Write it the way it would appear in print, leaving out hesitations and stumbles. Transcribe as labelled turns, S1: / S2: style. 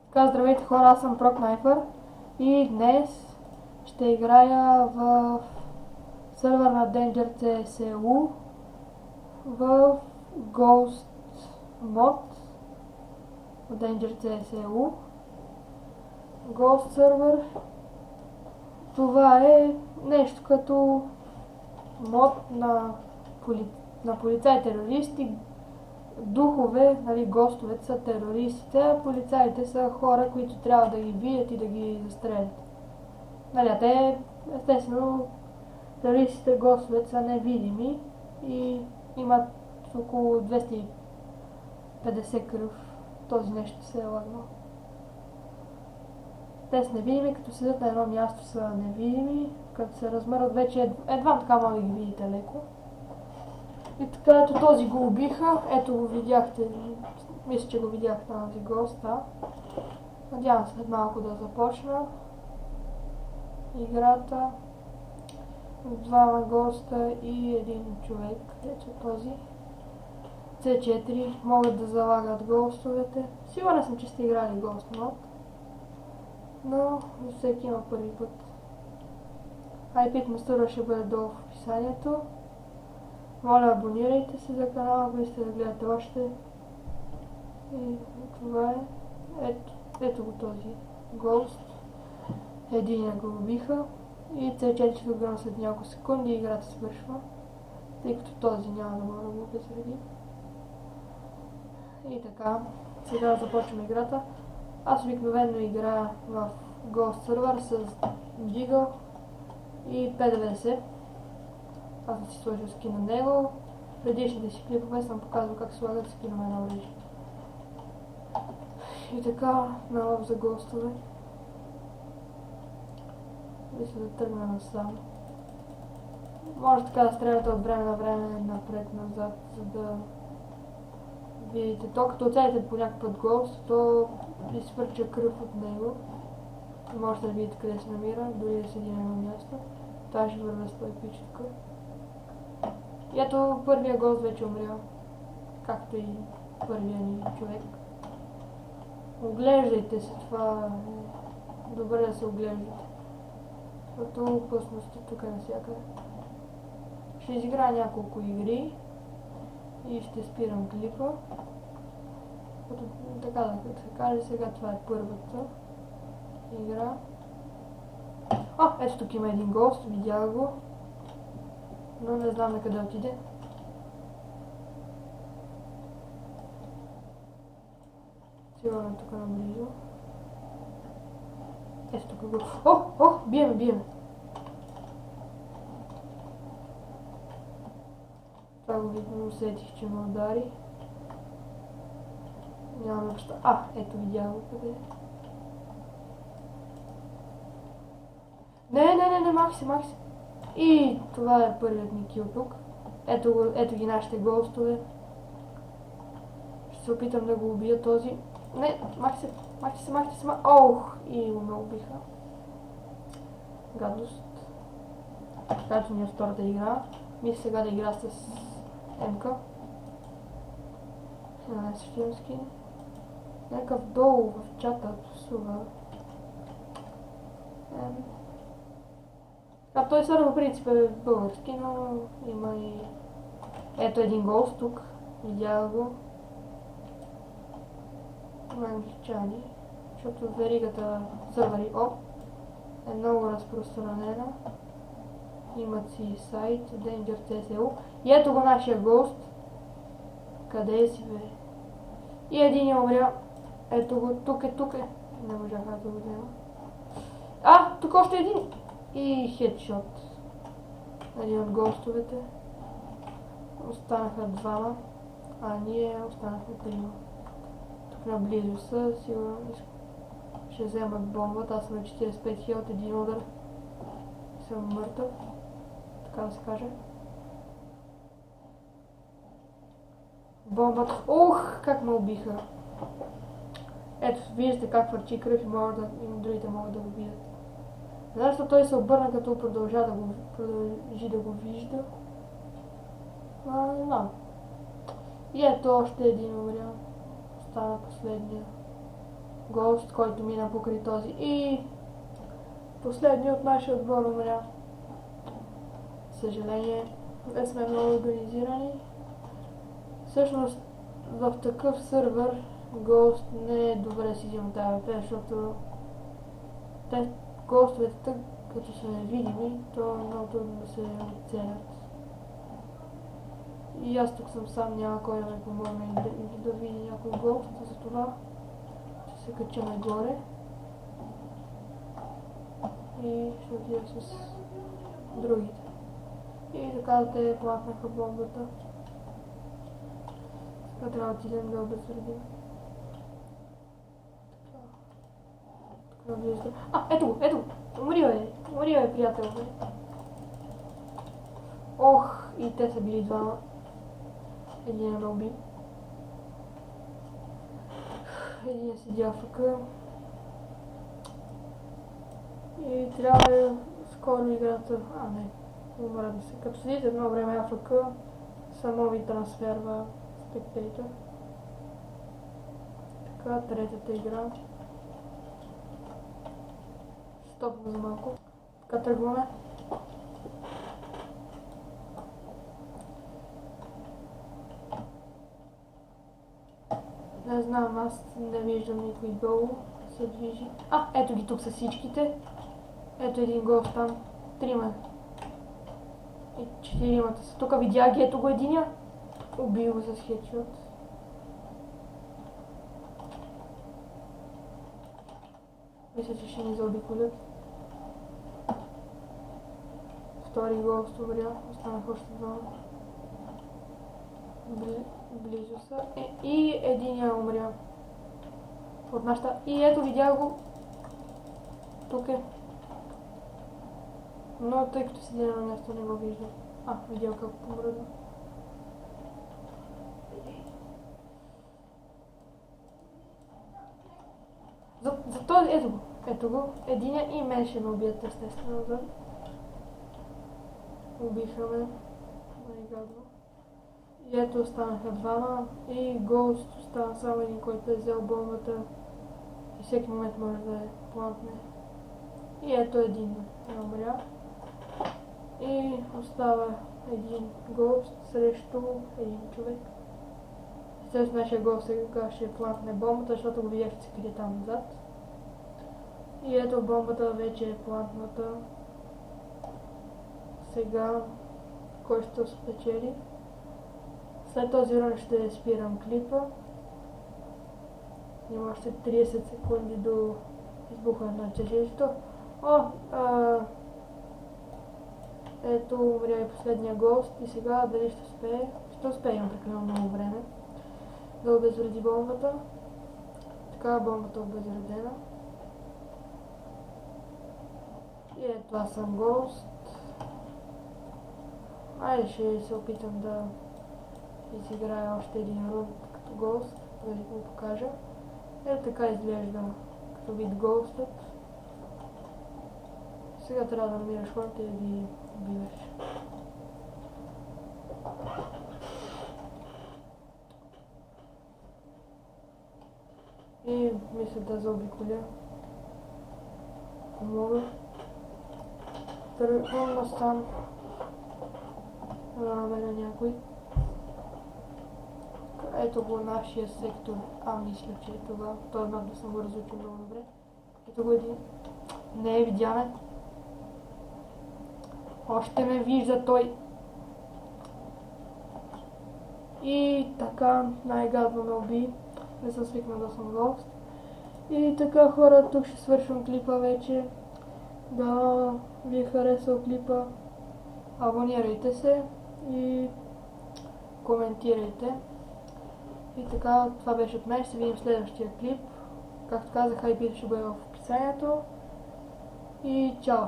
S1: Така, здравейте хора, аз съм ProKnifer и днес ще играя в сървър на Danger CSU в Ghost Mod в Danger CSU Ghost сервер. Това е нещо като мод на полицаи-терористи, духове, нали, гостовете са терористите, а полицаите са хора, които трябва да ги бият и да ги застрелят. Нали, а те, естествено, терористите, гостовете са невидими и имат около 250 кръв. Този нещо се е лагнал. Те са невидими, като седят на едно място са невидими, като се размърват вече едва така може да ги видите леко. И така, ето този го убиха, ето го видяхте, мисля, че го видяхте на този госта. Надявам се след малко да започна играта. Двама госта и един човек, ето този. C4 могат да залагат гостовете. Сигурен съм, че сте играли Ghost Mod, но всеки има първи път. IP мастура ще бъде долу в описанието. Моля, абонирайте се за канала, ако искате да гледате още. И това е. Ето го този Ghost. Един го убиха. И C4 ще го гръм след няколко секунди и играта свършва. Тъй като този няма да мога да го обезреди. И така, сега започваме играта. Аз обикновено играя в Ghost сервер с Deagle и P90. Аз съм си сложил скин на него. В предишните си клипове съм показвал как се слагат скинове на оръжие. И така, на лов за гостове. Мисля да тръгна насам. Може така да стреляте от време на време напред-назад, за да видите. То като оцелите по някакъв път гост, то ви свърча кръв от него. И можете да видите къде се намира, дори да седи на едно място. Това ще вървя с този пич тук. И ето първия гост вече умрял, както и първия ни човек. Оглеждайте се, това е добре да се оглеждате. Защото опасността тук е навсякъде. Ще изиграя няколко игри и ще спирам клипа. Така да се каже, сега това е първата игра. Ето тук има един гост, видях го. Но не знам на къде отиде. Сигурно тук наблизо. Ето тук го. Биеме. Това го видно, усетих, че ме удари. Нямаме баща. Ето видях го къде. Не, махи се. И това е първият ни кил тук. Ето ги нашите гостове. Ще се опитам да го убия този. Не, махи се. И ме убиха. Гадост. Както ни е втората игра. Мисля сега да игра с МК. Същия скин. Някакъв долу в чата псува. Той сервер по принцип е български, но има и... Ето един гост тук, видях го. Има англичани, защото веригата сервери е много разпространена. Имат си сайт Danger CSU. И ето го нашия гост. Къде си бе? И един е умря. Ето го, тук е. Не можах да го взема. Тук още един. И хедшот. Един от гостовете. Останаха двама, а ние останахме трима. Тук наблизо са, сигурно ще вземат бомбата. Аз съм на 45 хил от един удар. Съм мъртъв, така да се каже. Бомбата. Как ме убиха. Ето, виждате как върчи кръв и другите могат да го видят. Защо той се обърна, като продължи да го вижда. Не знам. И ето още един умрял. Стана последния. гост, който мина покрай този. И последният от нашия отбор умря. Съжаление, не сме много организирани. Всъщност, в такъв сървър Ghost не е добре си взема АВП, защото гостовете тък, като са невидими, то е много трудно да се оцелят. И аз тук съм сам, няма кой да ме помогне и да види някой гост, затова ще се кача нагоре и ще отида с другите. И така те плакнаха бомбата. Сега трябва да отидем да обезвредим. Ето го! Умри бе, приятел бе. Ох, и те са били двама. Един ме уби. Един седи АФК. И трябва скоро играта... не. Умра да се. Като седите едно време АФК, само ви трансферва спектейтър. Така, третата игра. Стопвам за малко. Така тръгваме. Не знам, аз не виждам никой долу се движи. Ето ги тук са всичките. Ето един гост там. Трима. И четиримата са. Тук видях ги, ето го единя. Убил го с хедшот. Мисля, че ще ни заобиколят. Втори гост умря. Останах още двама. Близо са. И единия умря. От нашата. И ето видях го. Тук е. Но тъй като седи на място не го виждам. Видях как помръдна. За този, ето го. Единия и мен ще ме убият естествено. Убиха ме. Най-гадно. И ето останаха двама и Ghost остана само един, който е взел бомбата и всеки момент може да я плантне. И ето един умря. И остава един Ghost срещу един човек. Естествено нашия Ghost сега ще плантне бомбата, защото го видях, че се крие там назад. И ето бомбата вече е плантната. Сега кой ще спечели? След този рун ще спирам клипа. Има още 30 секунди до избухване на чешето. Ето умря и последния гост и сега дали ще успее? Ще успее, имам прекалено много време да обезвреди бомбата. Така бомбата е обезвредена. И ето аз съм гост. Айде ще се опитам да изиграя още един рунд като гост, да ви го покажа. Ето така изглежда като вид гостът. Сега трябва да намираш хората и да ги убиваш. И мисля да заобиколя. Ако мога. Тръгвам насам. Да намеря някой. Ето го нашия сектор. Мисля, че е това. Той знам да съм го разучил много добре. Ето го един. Не е видяме. Още ме вижда той. И така най-гадно ме уби. Не съм свикнал да съм гост. И така хора, тук ще свършвам клипа вече. Да ви е харесал клипа. Абонирайте се и коментирайте. И така, това беше от мен. Ще се видим в следващия клип. Както казах, IP ще бъде в описанието. И чао!